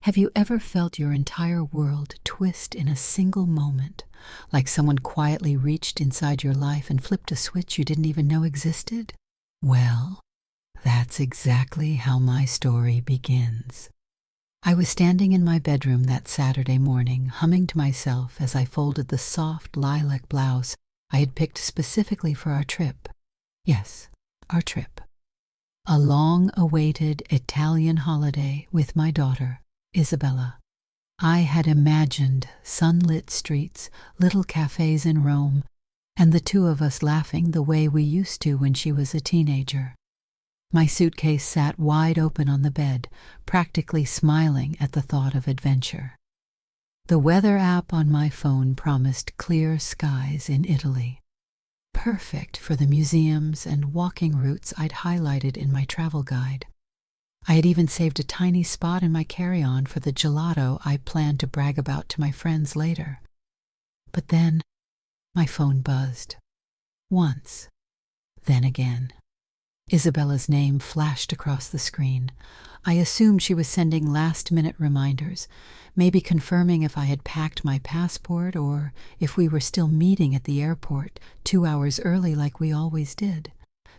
Have you ever felt your entire world twist in a single moment, like someone quietly reached inside your life and flipped a switch you didn't even know existed? Well, that's exactly how my story begins. I was standing in my bedroom that Saturday morning, humming to myself as I folded the soft lilac blouse I had picked specifically for our trip. Yes, our trip. A long-awaited Italian holiday with my daughter, Isabella. I had imagined sunlit streets, little cafes in Rome, and the two of us laughing the way we used to when she was a teenager. My suitcase sat wide open on the bed, practically smiling at the thought of adventure. The weather app on my phone promised clear skies in Italy. Perfect for the museums and walking routes I'd highlighted in my travel guide. I had even saved a tiny spot in my carry-on for the gelato I planned to brag about to my friends later. But then, my phone buzzed. Once, then again. Isabella's name flashed across the screen. I assumed she was sending last-minute reminders, maybe confirming if I had packed my passport or if we were still meeting at the airport 2 hours early like we always did.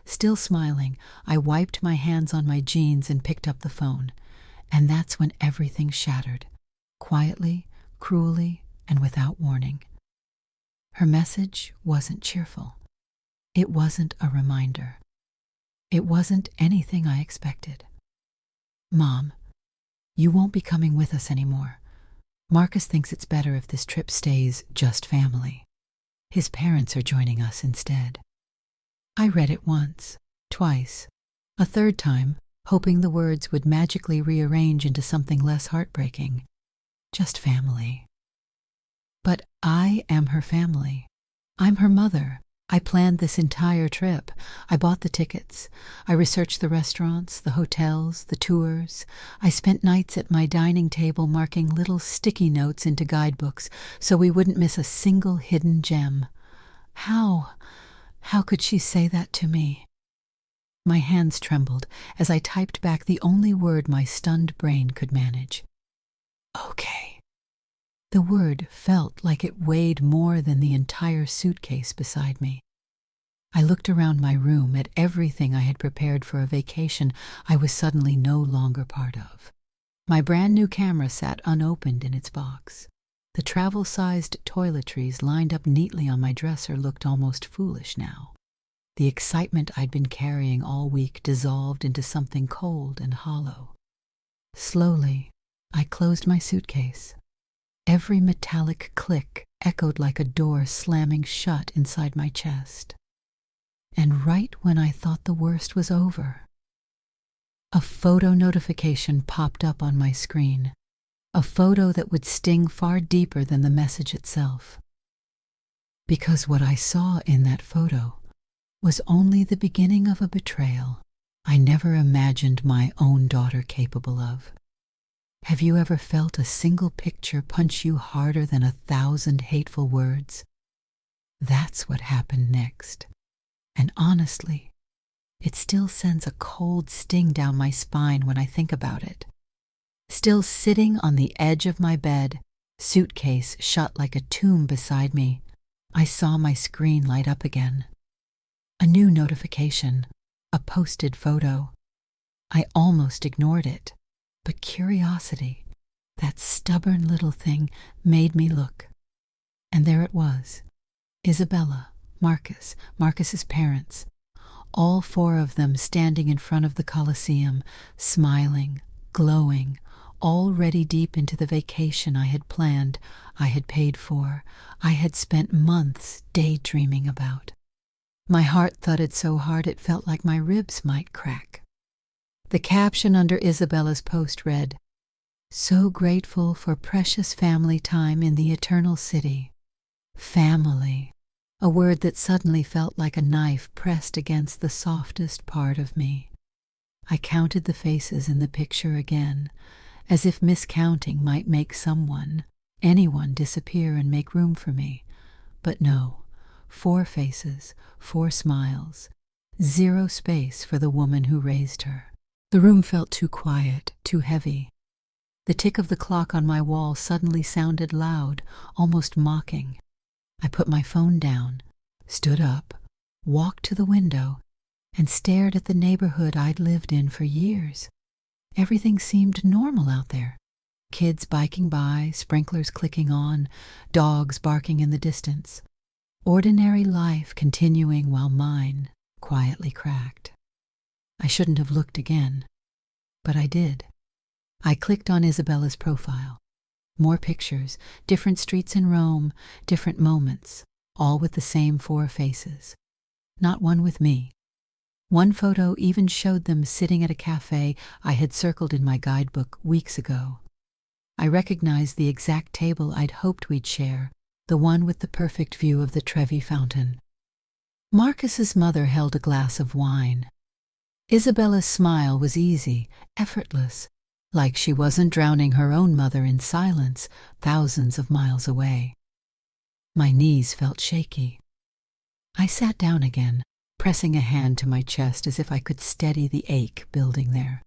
Still smiling, I wiped my hands on my jeans and picked up the phone. And that's when everything shattered, quietly, cruelly, and without warning. Her message wasn't cheerful. It wasn't a reminder. It wasn't anything I expected. Mom, you won't be coming with us anymore. Marcus thinks it's better if this trip stays just family. His parents are joining us instead. I read it once, twice, a third time, hoping the words would magically rearrange into something less heartbreaking. Just family. But I am her family. I'm her mother. I planned this entire trip. I bought the tickets. I researched the restaurants, the hotels, the tours. I spent nights at my dining table marking little sticky notes into guidebooks so we wouldn't miss a single hidden gem. How could she say that to me? My hands trembled as I typed back the only word my stunned brain could manage. Okay. The word felt like it weighed more than the entire suitcase beside me. I looked around my room at everything I had prepared for a vacation I was suddenly no longer part of. My brand new camera sat unopened in its box. The travel-sized toiletries lined up neatly on my dresser looked almost foolish now. The excitement I'd been carrying all week dissolved into something cold and hollow. Slowly, I closed my suitcase. Every metallic click echoed like a door slamming shut inside my chest. And right when I thought the worst was over, a photo notification popped up on my screen. A photo that would sting far deeper than the message itself. Because what I saw in that photo was only the beginning of a betrayal I never imagined my own daughter capable of. Have you ever felt a single picture punch you harder than 1,000 hateful words? That's what happened next. And honestly, it still sends a cold sting down my spine when I think about it. Still sitting on the edge of my bed, suitcase shut like a tomb beside me, I saw my screen light up again. A new notification, a posted photo. I almost ignored it, but curiosity, that stubborn little thing, made me look. And there it was. Isabella, Marcus's parents, all 4 of them standing in front of the Colosseum, smiling, glowing, already deep into the vacation I had planned, I had paid for, I had spent months daydreaming about. My heart thudded so hard it felt like my ribs might crack. The caption under Isabella's post read, "So grateful for precious family time in the Eternal City." Family, a word that suddenly felt like a knife pressed against the softest part of me. I counted the faces in the picture again, as if miscounting might make someone, anyone, disappear and make room for me. But no, 4 faces, 4 smiles, 0 space for the woman who raised her. The room felt too quiet, too heavy. The tick of the clock on my wall suddenly sounded loud, almost mocking. I put my phone down, stood up, walked to the window, and stared at the neighborhood I'd lived in for years. Everything seemed normal out there. Kids biking by, sprinklers clicking on, dogs barking in the distance. Ordinary life continuing while mine quietly cracked. I shouldn't have looked again, but I did. I clicked on Isabella's profile. More pictures, different streets in Rome, different moments, all with the same 4 faces. Not one with me. One photo even showed them sitting at a cafe I had circled in my guidebook weeks ago. I recognized the exact table I'd hoped we'd share, the one with the perfect view of the Trevi fountain. Marcus's mother held a glass of wine. Isabella's smile was easy, effortless, like she wasn't drowning her own mother in silence thousands of miles away. My knees felt shaky. I sat down again, pressing a hand to my chest as if I could steady the ache building there.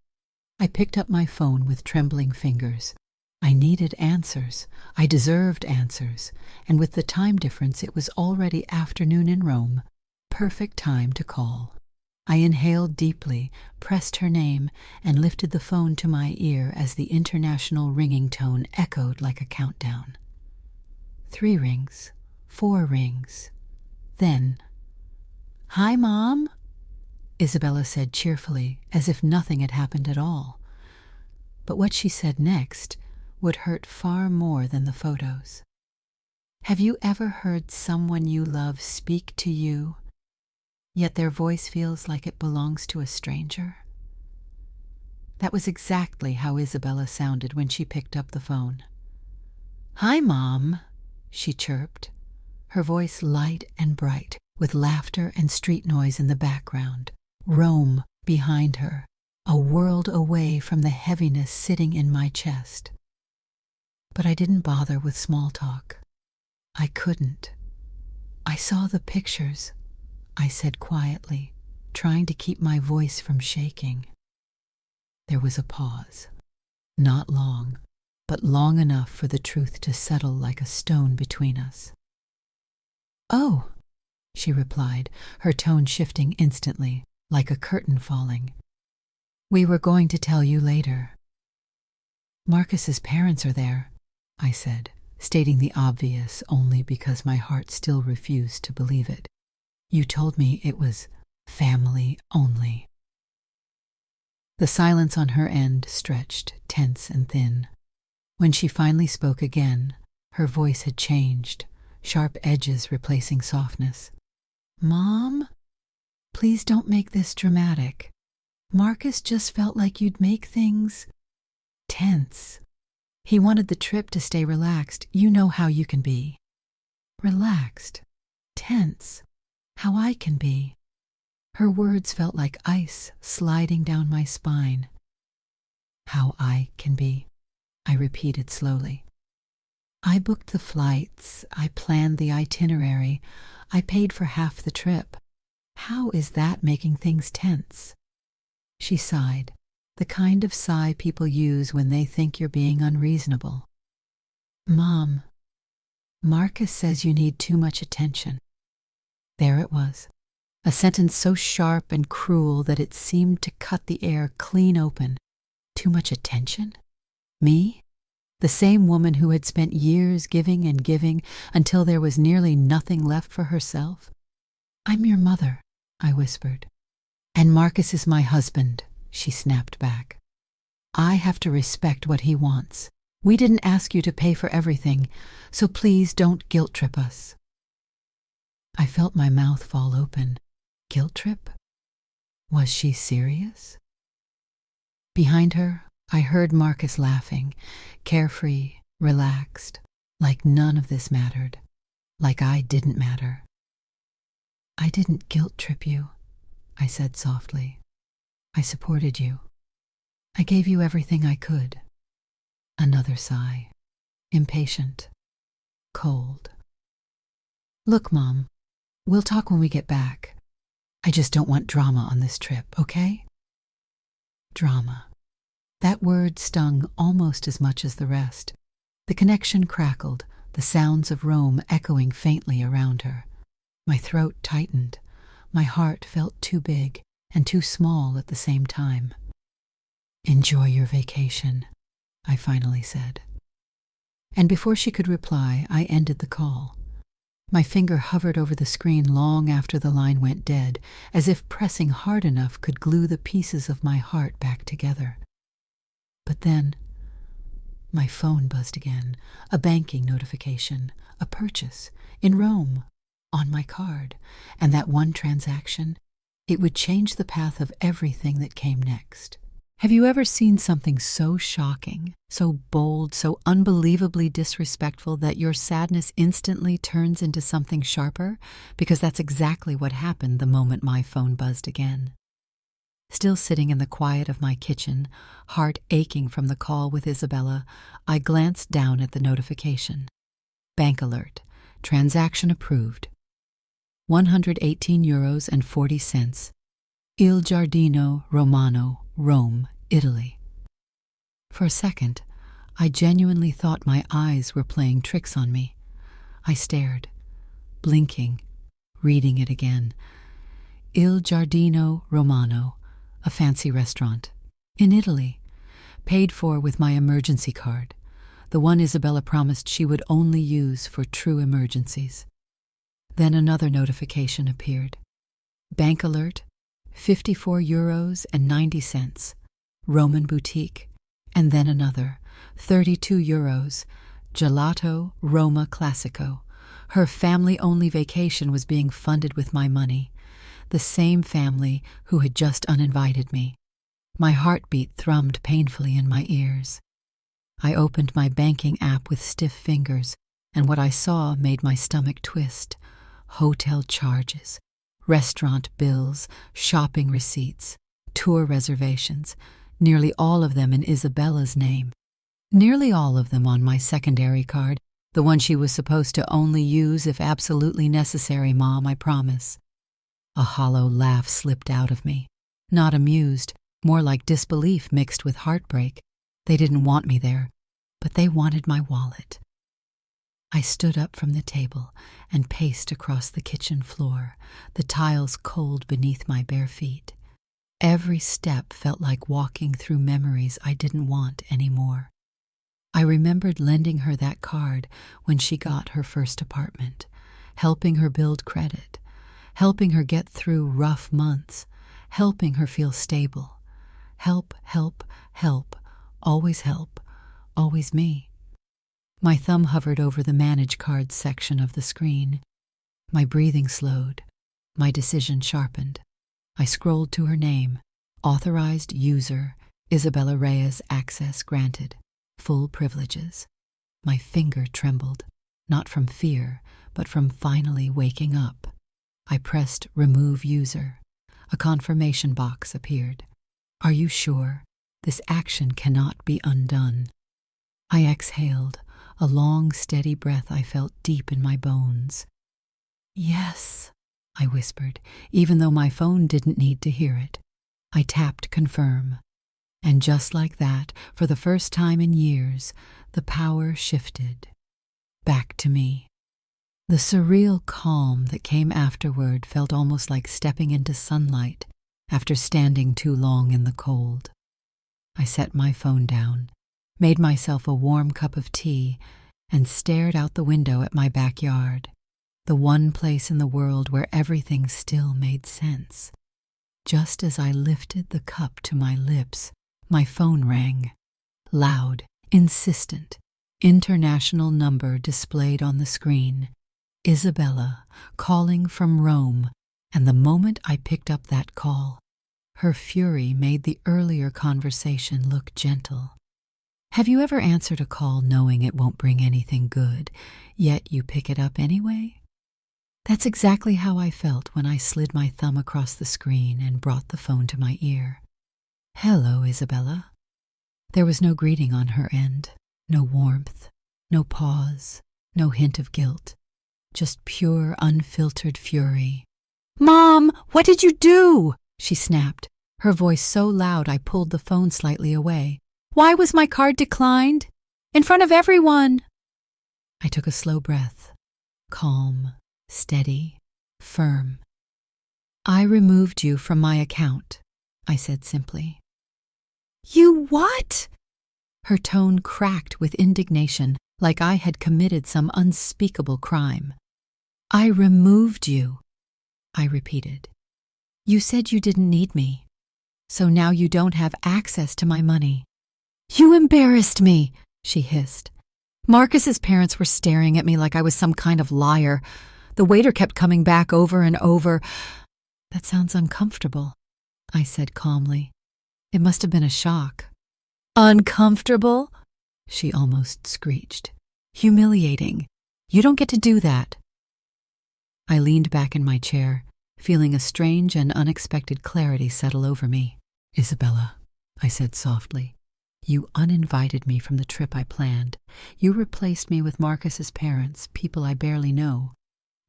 I picked up my phone with trembling fingers. I needed answers. I deserved answers. And with the time difference, it was already afternoon in Rome. Perfect time to call. I inhaled deeply, pressed her name, and lifted the phone to my ear as the international ringing tone echoed like a countdown. 3 rings, 4 rings. Then, "Hi, Mom," Isabella said cheerfully, as if nothing had happened at all. But what she said next would hurt far more than the photos. Have you ever heard someone you love speak to you, yet their voice feels like it belongs to a stranger? That was exactly how Isabella sounded when she picked up the phone. "Hi, Mom," she chirped, her voice light and bright, with laughter and street noise in the background. Rome behind her, a world away from the heaviness sitting in my chest. But I didn't bother with small talk. I couldn't. "I saw the pictures," I said quietly, trying to keep my voice from shaking. There was a pause. Not long, but long enough for the truth to settle like a stone between us. "Oh," she replied, her tone shifting instantly, like a curtain falling. "We were going to tell you later." "Marcus's parents are there," I said, stating the obvious only because my heart still refused to believe it. "You told me it was family only." The silence on her end stretched, tense and thin. When she finally spoke again, her voice had changed, sharp edges replacing softness. "Mom, please don't make this dramatic. Marcus just felt like you'd make things tense. He wanted the trip to stay relaxed. You know how you can be." "Relaxed, tense, how I can be." Her words felt like ice sliding down my spine. "How I can be," I repeated slowly. "I booked the flights, I planned the itinerary, I paid for half the trip. How is that making things tense?" She sighed, the kind of sigh people use when they think you're being unreasonable. "Mom, Marcus says you need too much attention." There it was, a sentence so sharp and cruel that it seemed to cut the air clean open. Too much attention? Me? The same woman who had spent years giving and giving until there was nearly nothing left for herself? "I'm your mother," I whispered. "And Marcus is my husband," she snapped back. "I have to respect what he wants. We didn't ask you to pay for everything, so please don't guilt trip us." I felt my mouth fall open. Guilt trip? Was she serious? Behind her, I heard Marcus laughing, carefree, relaxed, like none of this mattered, like I didn't matter. "I didn't guilt trip you," I said softly. "I supported you. I gave you everything I could." Another sigh, impatient, cold. "Look, Mom, we'll talk when we get back. I just don't want drama on this trip, okay?" Drama. That word stung almost as much as the rest. The connection crackled, the sounds of Rome echoing faintly around her. My throat tightened. My heart felt too big and too small at the same time. "Enjoy your vacation," I finally said. And before she could reply, I ended the call. My finger hovered over the screen long after the line went dead, as if pressing hard enough could glue the pieces of my heart back together. But then, my phone buzzed again, a banking notification, a purchase, in Rome, on my card, and that one transaction, it would change the path of everything that came next. Have you ever seen something so shocking, so bold, so unbelievably disrespectful that your sadness instantly turns into something sharper? Because that's exactly what happened the moment my phone buzzed again. Still sitting in the quiet of my kitchen, heart aching from the call with Isabella, I glanced down at the notification. Bank alert. Transaction approved. €118.40. Il Giardino Romano, Rome, Italy. For a second, I genuinely thought my eyes were playing tricks on me. I stared, blinking, reading it again. Il Giardino Romano, a fancy restaurant, in Italy, paid for with my emergency card, the one Isabella promised she would only use for true emergencies. Then another notification appeared. Bank alert, €54.90, Roman boutique, and then another, €32, Gelato Roma Classico. Her family-only vacation was being funded with my money, the same family who had just uninvited me. My heartbeat thrummed painfully in my ears. I opened my banking app with stiff fingers, and what I saw made my stomach twist. Hotel charges, restaurant bills, shopping receipts, tour reservations, nearly all of them in Isabella's name. Nearly all of them on my secondary card, the one she was supposed to only use if absolutely necessary, Mom, I promise. A hollow laugh slipped out of me. Not amused, more like disbelief mixed with heartbreak. They didn't want me there, but they wanted my wallet. I stood up from the table and paced across the kitchen floor, the tiles cold beneath my bare feet. Every step felt like walking through memories I didn't want anymore. I remembered lending her that card when she got her first apartment, helping her build credit, helping her get through rough months, helping her feel stable. Help, help, help, always me. My thumb hovered over the Manage Cards section of the screen. My breathing slowed. My decision sharpened. I scrolled to her name. Authorized user, Isabella Reyes, access granted. Full privileges. My finger trembled, not from fear, but from finally waking up. I pressed Remove User. A confirmation box appeared. Are you sure? This action cannot be undone. I exhaled, a long, steady breath I felt deep in my bones. Yes, I whispered, even though my phone didn't need to hear it. I tapped Confirm. And just like that, for the first time in years, the power shifted. Back to me. The surreal calm that came afterward felt almost like stepping into sunlight after standing too long in the cold. I set my phone down, made myself a warm cup of tea, and stared out the window at my backyard, the one place in the world where everything still made sense. Just as I lifted the cup to my lips, my phone rang. Loud, insistent, international number displayed on the screen. Isabella, calling from Rome, and the moment I picked up that call, her fury made the earlier conversation look gentle. Have you ever answered a call knowing it won't bring anything good, yet you pick it up anyway? That's exactly how I felt when I slid my thumb across the screen and brought the phone to my ear. Hello, Isabella. There was no greeting on her end, no warmth, no pause, no hint of guilt, just pure, unfiltered fury. Mom, what did you do? She snapped, her voice so loud I pulled the phone slightly away. Why was my card declined? In front of everyone. I took a slow breath, calm, steady, firm. I removed you from my account, I said simply. You what? Her tone cracked with indignation, like I had committed some unspeakable crime. I removed you, I repeated. You said you didn't need me, so now you don't have access to my money. You embarrassed me, she hissed. Marcus's parents were staring at me like I was some kind of liar. The waiter kept coming back over and over. That sounds uncomfortable, I said calmly. It must have been a shock. Uncomfortable? She almost screeched. Humiliating. You don't get to do that. I leaned back in my chair, feeling a strange and unexpected clarity settle over me. Isabella, I said softly, you uninvited me from the trip I planned. You replaced me with Marcus's parents, people I barely know.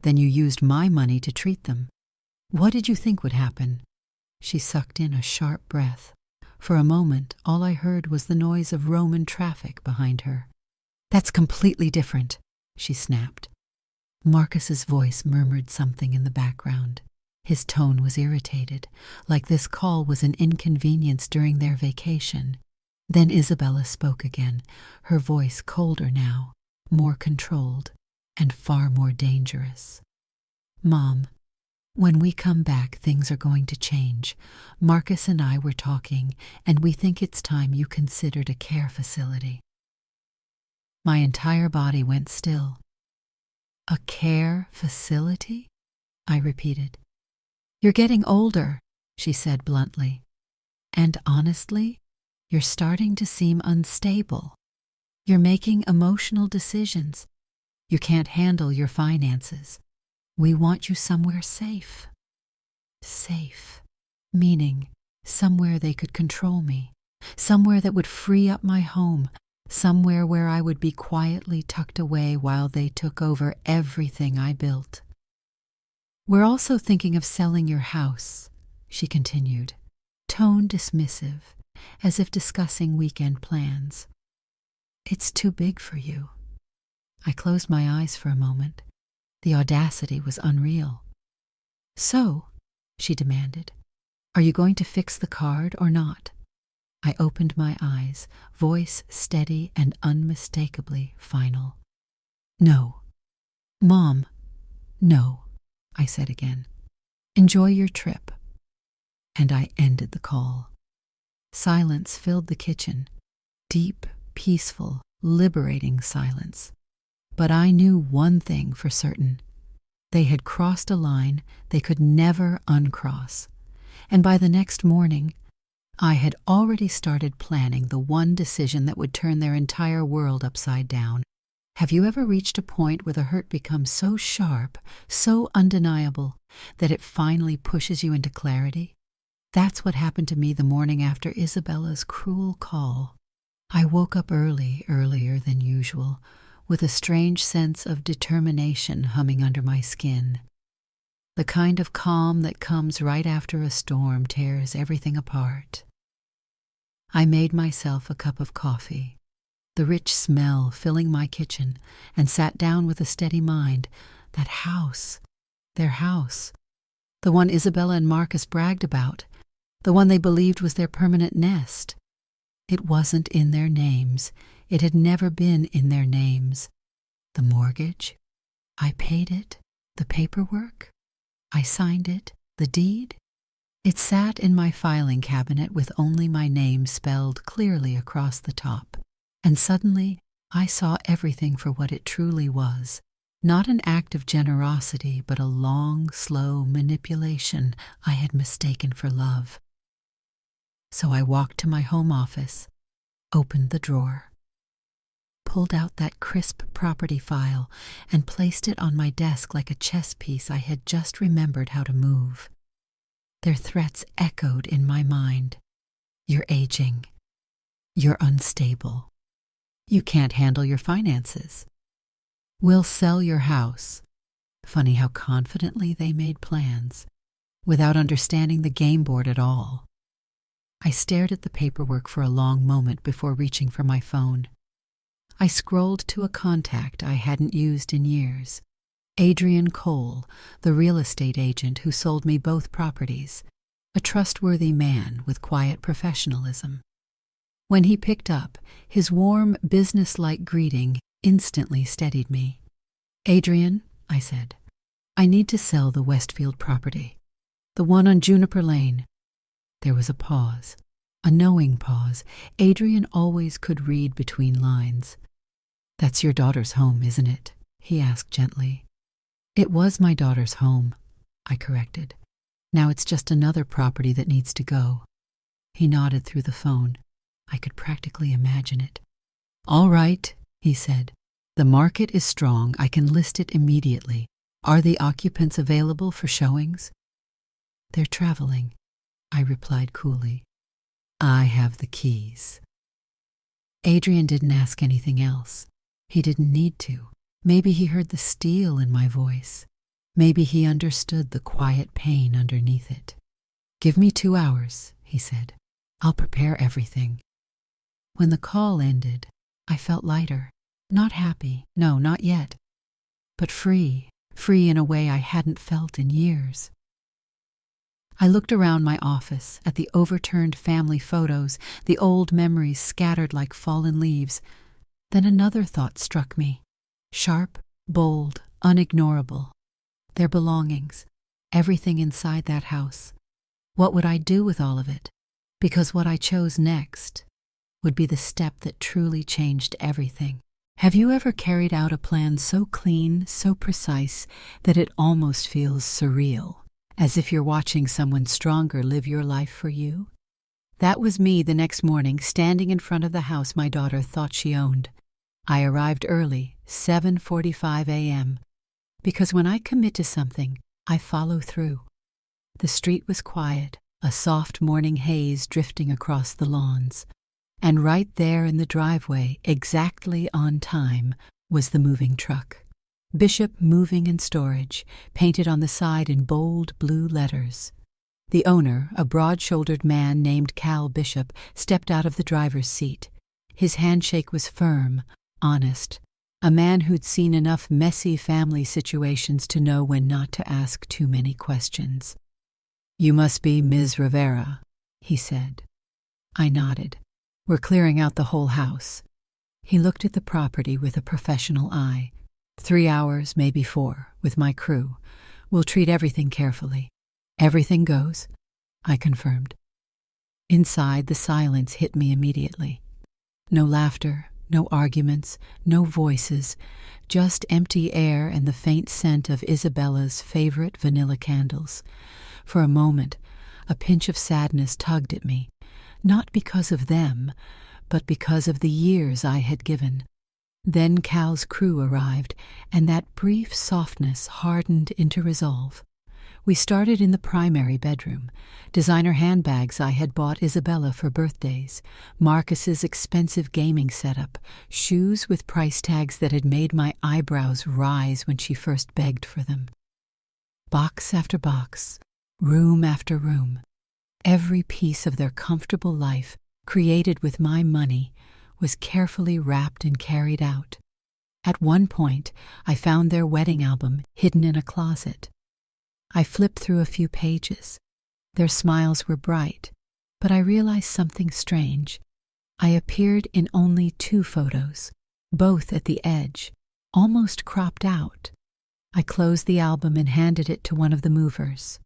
Then you used my money to treat them. What did you think would happen? She sucked in a sharp breath. For a moment, all I heard was the noise of Roman traffic behind her. That's completely different, she snapped. Marcus's voice murmured something in the background. His tone was irritated, like this call was an inconvenience during their vacation. Then Isabella spoke again, her voice colder now, more controlled, and far more dangerous. Mom, when we come back, things are going to change. Marcus and I were talking, and we think it's time you considered a care facility. My entire body went still. A care facility? I repeated. You're getting older, she said bluntly. And honestly, you're starting to seem unstable. You're making emotional decisions. You can't handle your finances. We want you somewhere safe. Safe, meaning somewhere they could control me, somewhere that would free up my home, somewhere where I would be quietly tucked away while they took over everything I built. We're also thinking of selling your house, she continued, tone dismissive, as if discussing weekend plans. It's too big for you. I closed my eyes for a moment. The audacity was unreal. So, she demanded, are you going to fix the card or not? I opened my eyes, voice steady and unmistakably final. No. Mom, no, I said again. Enjoy your trip. And I ended the call. Silence filled the kitchen. Deep, peaceful, liberating silence. But I knew one thing for certain. They had crossed a line they could never uncross. And by the next morning, I had already started planning the one decision that would turn their entire world upside down. Have you ever reached a point where the hurt becomes so sharp, so undeniable, that it finally pushes you into clarity? That's what happened to me the morning after Isabella's cruel call. I woke up earlier than usual, with a strange sense of determination humming under my skin. The kind of calm that comes right after a storm tears everything apart. I made myself a cup of coffee, the rich smell filling my kitchen, and sat down with a steady mind. That house, their house, the one Isabella and Marcus bragged about, the one they believed was their permanent nest. It wasn't in their names. It had never been in their names. The mortgage, I paid it. The paperwork, I signed it. The deed, it sat in my filing cabinet with only my name spelled clearly across the top. And suddenly, I saw everything for what it truly was. Not an act of generosity, but a long, slow manipulation I had mistaken for love. So I walked to my home office, opened the drawer, pulled out that crisp property file, and placed it on my desk like a chess piece I had just remembered how to move. Their threats echoed in my mind. You're aging. You're unstable. You can't handle your finances. We'll sell your house. Funny how confidently they made plans, without understanding the game board at all. I stared at the paperwork for a long moment before reaching for my phone. I scrolled to a contact I hadn't used in years. Adrian Cole, the real estate agent who sold me both properties, a trustworthy man with quiet professionalism. When he picked up, his warm, business-like greeting instantly steadied me. "Adrian," I said, "I need to sell the Westfield property. The one on Juniper Lane." There was a pause, a knowing pause. Adrian always could read between lines. "That's your daughter's home, isn't it?" he asked gently. "It was my daughter's home," I corrected. "Now it's just another property that needs to go." He nodded through the phone. I could practically imagine it. "All right," he said. "The market is strong. I can list it immediately. Are the occupants available for showings?" "They're traveling," I replied coolly. "I have the keys." Adrian didn't ask anything else. He didn't need to. Maybe he heard the steel in my voice. Maybe he understood the quiet pain underneath it. "Give me 2 hours," he said. "I'll prepare everything." When the call ended, I felt lighter. Not happy, no, not yet. But free in a way I hadn't felt in years. I looked around my office at the overturned family photos, the old memories scattered like fallen leaves. Then another thought struck me. Sharp, bold, unignorable. Their belongings, everything inside that house. What would I do with all of it? Because what I chose next would be the step that truly changed everything. Have you ever carried out a plan so clean, so precise, that it almost feels surreal, as if you're watching someone stronger live your life for you? That was me the next morning, standing in front of the house my daughter thought she owned. I arrived early, 7:45 a.m., because when I commit to something, I follow through. The street was quiet, a soft morning haze drifting across the lawns. And right there in the driveway, exactly on time, was the moving truck. Bishop Moving and Storage, painted on the side in bold blue letters. The owner, a broad-shouldered man named Cal Bishop, stepped out of the driver's seat. His handshake was firm, honest, a man who'd seen enough messy family situations to know when not to ask too many questions. "You must be Ms. Rivera," he said. I nodded. "We're clearing out the whole house." He looked at the property with a professional eye. 3 hours, maybe 4, with my crew. We'll treat everything carefully. "Everything goes," I confirmed. Inside, the silence hit me immediately. No laughter, no arguments, no voices, just empty air and the faint scent of Isabella's favorite vanilla candles. For a moment, a pinch of sadness tugged at me. Not because of them, but because of the years I had given. Then Cal's crew arrived, and that brief softness hardened into resolve. We started in the primary bedroom. Designer handbags I had bought Isabella for birthdays, Marcus's expensive gaming setup, shoes with price tags that had made my eyebrows rise when she first begged for them. Box after box, room after room. Every piece of their comfortable life, created with my money, was carefully wrapped and carried out. At one point, I found their wedding album hidden in a closet. I flipped through a few pages. Their smiles were bright, but I realized something strange. I appeared in only 2 photos, both at the edge, almost cropped out. I closed the album and handed it to one of the movers.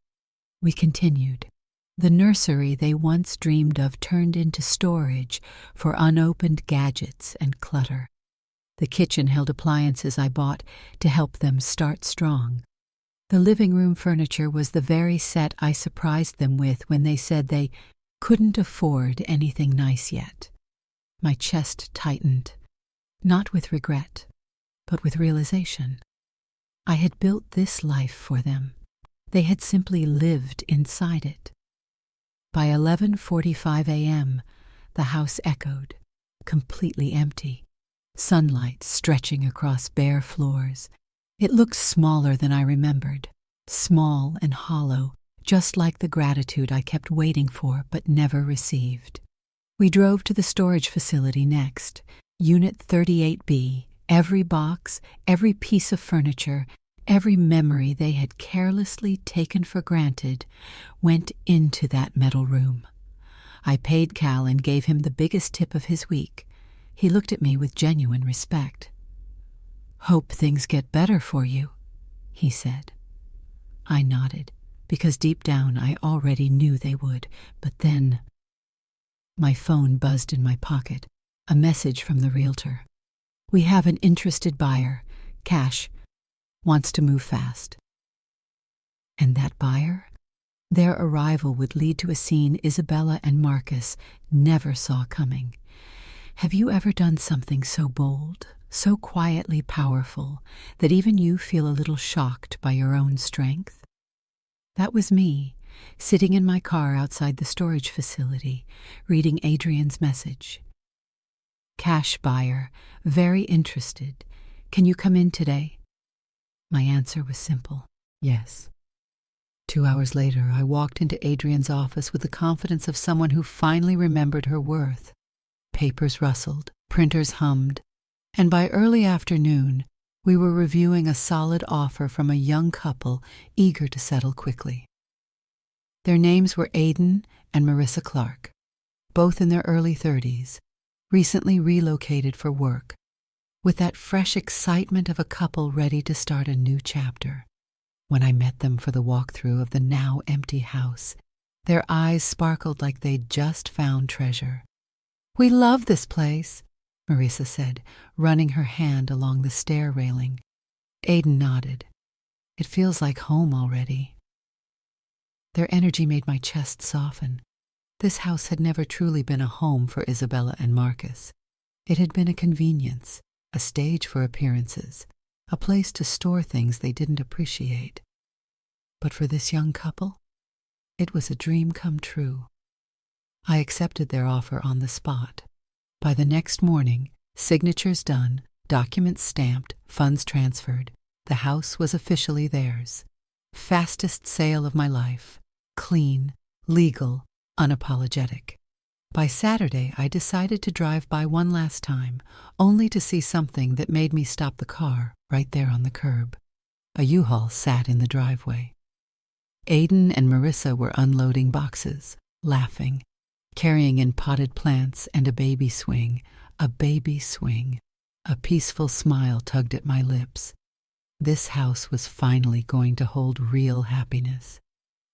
We continued. The nursery they once dreamed of turned into storage for unopened gadgets and clutter. The kitchen held appliances I bought to help them start strong. The living room furniture was the very set I surprised them with when they said they couldn't afford anything nice yet. My chest tightened, not with regret, but with realization. I had built this life for them. They had simply lived inside it. By 11:45 a.m., the house echoed, completely empty, sunlight stretching across bare floors. It looked smaller than I remembered, small and hollow, just like the gratitude I kept waiting for but never received. We drove to the storage facility next, Unit 38B. Every box, every piece of furniture, every memory they had carelessly taken for granted went into that metal room. I paid Cal and gave him the biggest tip of his week. He looked at me with genuine respect. "Hope things get better for you," he said. I nodded, because deep down I already knew they would, but then my phone buzzed in my pocket, a message from the realtor. "We have an interested buyer, cash, wants to move fast." And that buyer? Their arrival would lead to a scene Isabella and Marcus never saw coming. Have you ever done something so bold, so quietly powerful, that even you feel a little shocked by your own strength? That was me, sitting in my car outside the storage facility, reading Adrian's message. "Cash buyer, very interested. Can you come in today?" My answer was simple, yes. 2 hours later, I walked into Adrian's office with the confidence of someone who finally remembered her worth. Papers rustled, printers hummed, and by early afternoon, we were reviewing a solid offer from a young couple eager to settle quickly. Their names were Aidan and Marissa Clark, both in their early 30s, recently relocated for work, with that fresh excitement of a couple ready to start a new chapter. When I met them for the walkthrough of the now empty house, their eyes sparkled like they'd just found treasure. "We love this place," Marissa said, running her hand along the stair railing. Aidan nodded. "It feels like home already." Their energy made my chest soften. This house had never truly been a home for Isabella and Marcus. It had been a convenience, a stage for appearances, a place to store things they didn't appreciate. But for this young couple, it was a dream come true. I accepted their offer on the spot. By the next morning, signatures done, documents stamped, funds transferred, the house was officially theirs. Fastest sale of my life. Clean, legal, unapologetic. By Saturday, I decided to drive by one last time, only to see something that made me stop the car right there on the curb. A U-Haul sat in the driveway. Aidan and Marissa were unloading boxes, laughing, carrying in potted plants and a baby swing. A baby swing. A peaceful smile tugged at my lips. This house was finally going to hold real happiness.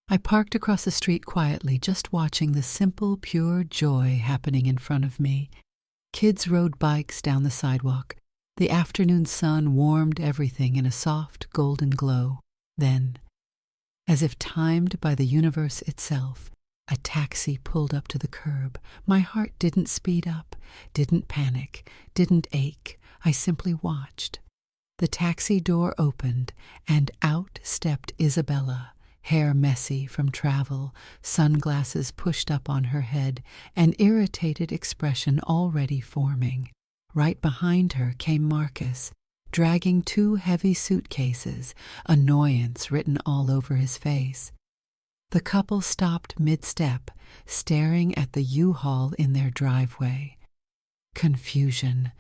I parked across the street quietly, just watching the simple, pure joy happening in front of me. Kids rode bikes down the sidewalk. The afternoon sun warmed everything in a soft, golden glow. Then, as if timed by the universe itself, a taxi pulled up to the curb. My heart didn't speed up, didn't panic, didn't ache. I simply watched. The taxi door opened, and out stepped Isabella, hair messy from travel, sunglasses pushed up on her head, an irritated expression already forming. Right behind her came Marcus, dragging 2 heavy suitcases, annoyance written all over his face. The couple stopped mid-step, staring at the U-Haul in their driveway. Confusion,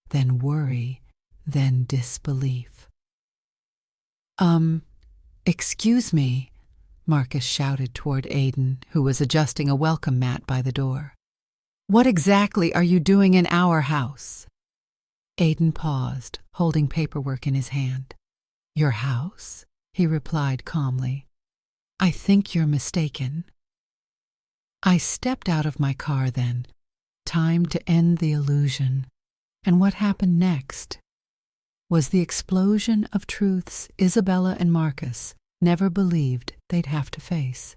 then worry, then disbelief. Excuse me," Marcus shouted toward Aidan, who was adjusting a welcome mat by the door. "What exactly are you doing in our house?" Aidan paused, holding paperwork in his hand. "Your house?" he replied calmly. "I think you're mistaken." I stepped out of my car then. Time to end the illusion. And what happened next was the explosion of truths Isabella and Marcus never believed they'd have to face.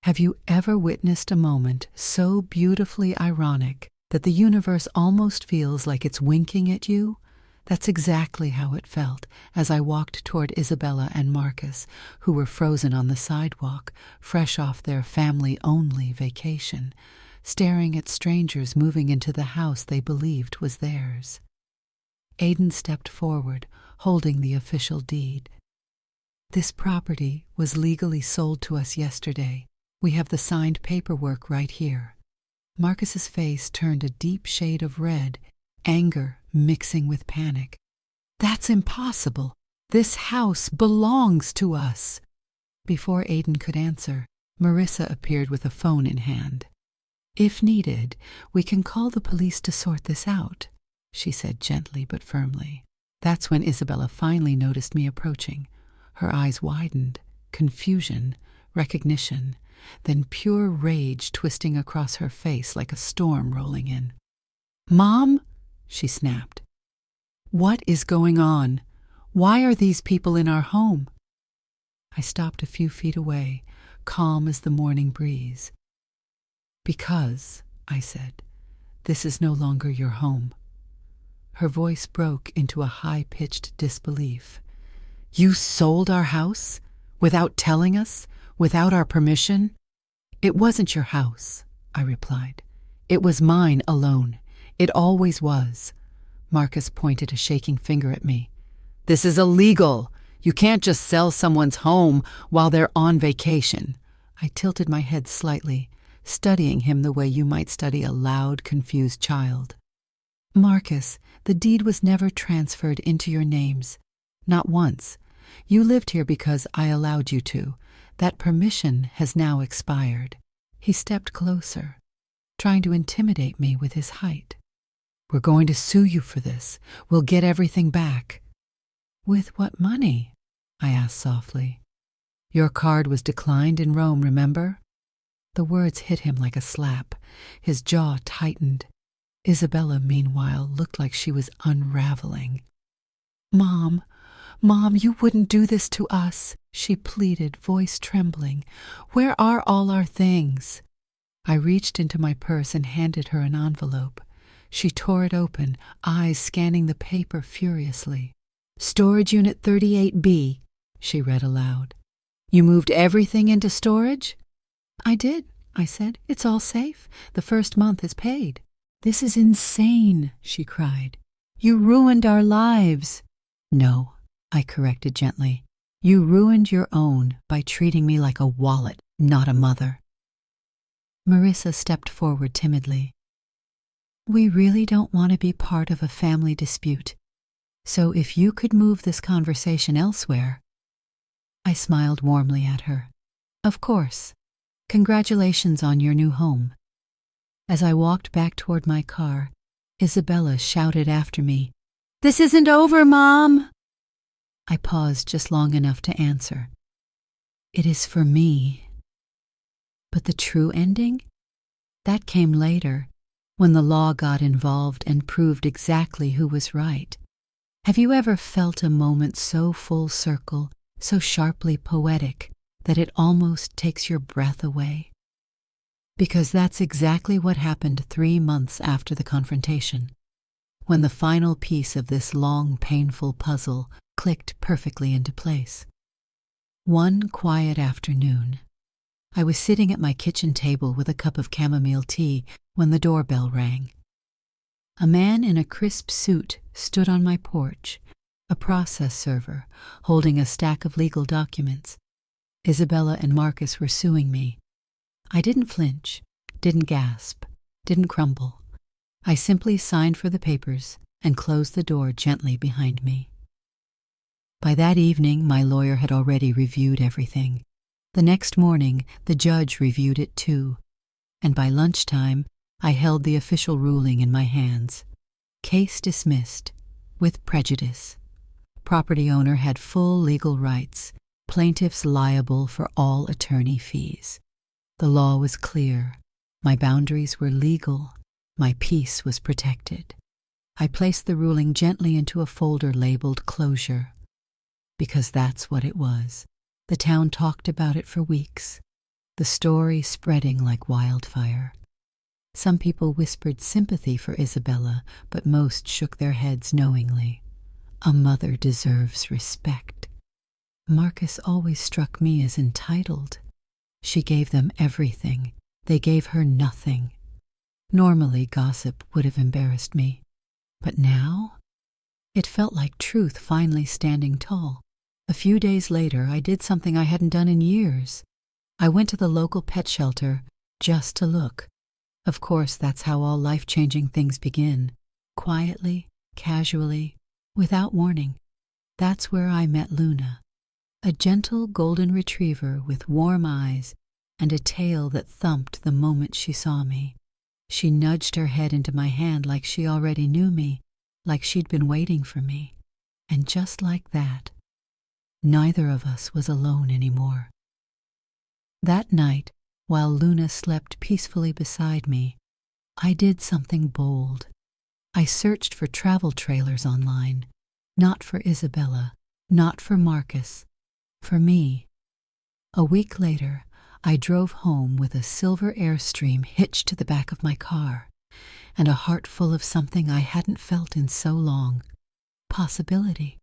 Have you ever witnessed a moment so beautifully ironic that the universe almost feels like it's winking at you? That's exactly how it felt as I walked toward Isabella and Marcus, who were frozen on the sidewalk, fresh off their family-only vacation, staring at strangers moving into the house they believed was theirs. Aidan stepped forward, holding the official deed. This property was legally sold to us yesterday. We have the signed paperwork right here. Marcus's face turned a deep shade of red, anger mixing with panic. That's impossible. This house belongs to us. Before Aiden could answer, Marissa appeared with a phone in hand. If needed, we can call the police to sort this out, she said gently but firmly. That's when Isabella finally noticed me approaching. Her eyes widened, confusion, recognition, then pure rage twisting across her face like a storm rolling in. "Mom," she snapped. "What is going on? Why are these people in our home?" I stopped a few feet away, calm as the morning breeze. "Because," I said, "this is no longer your home." Her voice broke into a high-pitched disbelief. "You sold our house? Without telling us? Without our permission?" "It wasn't your house," I replied. "It was mine alone. It always was." Marcus pointed a shaking finger at me. "This is illegal. You can't just sell someone's home while they're on vacation." I tilted my head slightly, studying him the way you might study a loud, confused child. "Marcus, the deed was never transferred into your names. Not once. You lived here because I allowed you to. That permission has now expired." He stepped closer, trying to intimidate me with his height. "We're going to sue you for this. We'll get everything back." "With what money?" I asked softly. "Your card was declined in Rome, remember?" The words hit him like a slap. His jaw tightened. Isabella, meanwhile, looked like she was unraveling. Mom, you wouldn't do this to us," she pleaded, voice trembling. "Where are all our things?" I reached into my purse and handed her an envelope. She tore it open, eyes scanning the paper furiously. "Storage Unit 38B, she read aloud. "You moved everything into storage?" "I did," I said. "It's all safe. The first month is paid." "This is insane," she cried. "You ruined our lives." "No," I corrected gently. "You ruined your own by treating me like a wallet, not a mother." Marissa stepped forward timidly. "We really don't want to be part of a family dispute. So if you could move this conversation elsewhere." I smiled warmly at her. "Of course. Congratulations on your new home." As I walked back toward my car, Isabella shouted after me, "This isn't over, Mom!" I paused just long enough to answer. "It is for me." But the true ending? That came later, when the law got involved and proved exactly who was right. Have you ever felt a moment so full circle, so sharply poetic, that it almost takes your breath away? Because that's exactly what happened 3 months after the confrontation, when the final piece of this long, painful puzzle clicked perfectly into place. One quiet afternoon, I was sitting at my kitchen table with a cup of chamomile tea when the doorbell rang. A man in a crisp suit stood on my porch, a process server, holding a stack of legal documents. Isabella and Marcus were suing me. I didn't flinch, didn't gasp, didn't crumble. I simply signed for the papers and closed the door gently behind me. By that evening, my lawyer had already reviewed everything. The next morning, the judge reviewed it too, and by lunchtime, I held the official ruling in my hands. Case dismissed, with prejudice. Property owner had full legal rights, plaintiffs liable for all attorney fees. The law was clear. My boundaries were legal. My peace was protected. I placed the ruling gently into a folder labeled closure, because that's what it was. The town talked about it for weeks, the story spreading like wildfire. Some people whispered sympathy for Isabella, but most shook their heads knowingly. A mother deserves respect. Marcus always struck me as entitled. She gave them everything. They gave her nothing. Normally, gossip would have embarrassed me. But now, it felt like truth finally standing tall. A few days later, I did something I hadn't done in years. I went to the local pet shelter just to look. Of course, that's how all life-changing things begin. Quietly, casually, without warning. That's where I met Luna, a gentle golden retriever with warm eyes and a tail that thumped the moment she saw me. She nudged her head into my hand like she already knew me, like she'd been waiting for me. And just like that, neither of us was alone anymore. That night, while Luna slept peacefully beside me, I did something bold. I searched for travel trailers online, not for Isabella, not for Marcus, for me. A week later, I drove home with a silver Airstream hitched to the back of my car, and a heart full of something I hadn't felt in so long: possibility.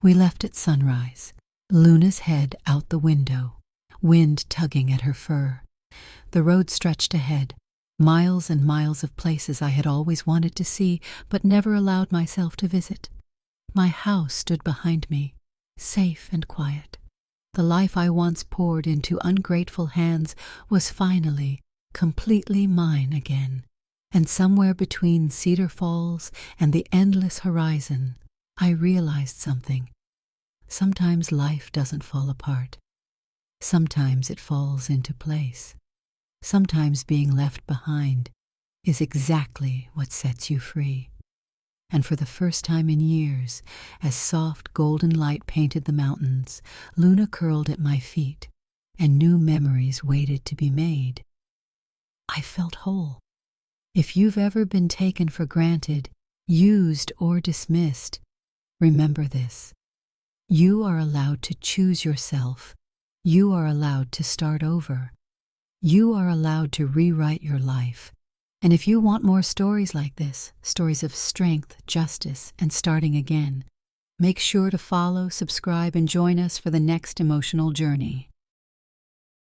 We left at sunrise, Luna's head out the window, wind tugging at her fur. The road stretched ahead, miles and miles of places I had always wanted to see but never allowed myself to visit. My house stood behind me, safe and quiet. The life I once poured into ungrateful hands was finally, completely mine again. And somewhere between Cedar Falls and the endless horizon, I realized something. Sometimes life doesn't fall apart. Sometimes it falls into place. Sometimes being left behind is exactly what sets you free. And for the first time in years, as soft golden light painted the mountains, Luna curled at my feet, and new memories waited to be made. I felt whole. If you've ever been taken for granted, used or dismissed, remember this. You are allowed to choose yourself. You are allowed to start over. You are allowed to rewrite your life. And if you want more stories like this, stories of strength, justice, and starting again, make sure to follow, subscribe, and join us for the next emotional journey.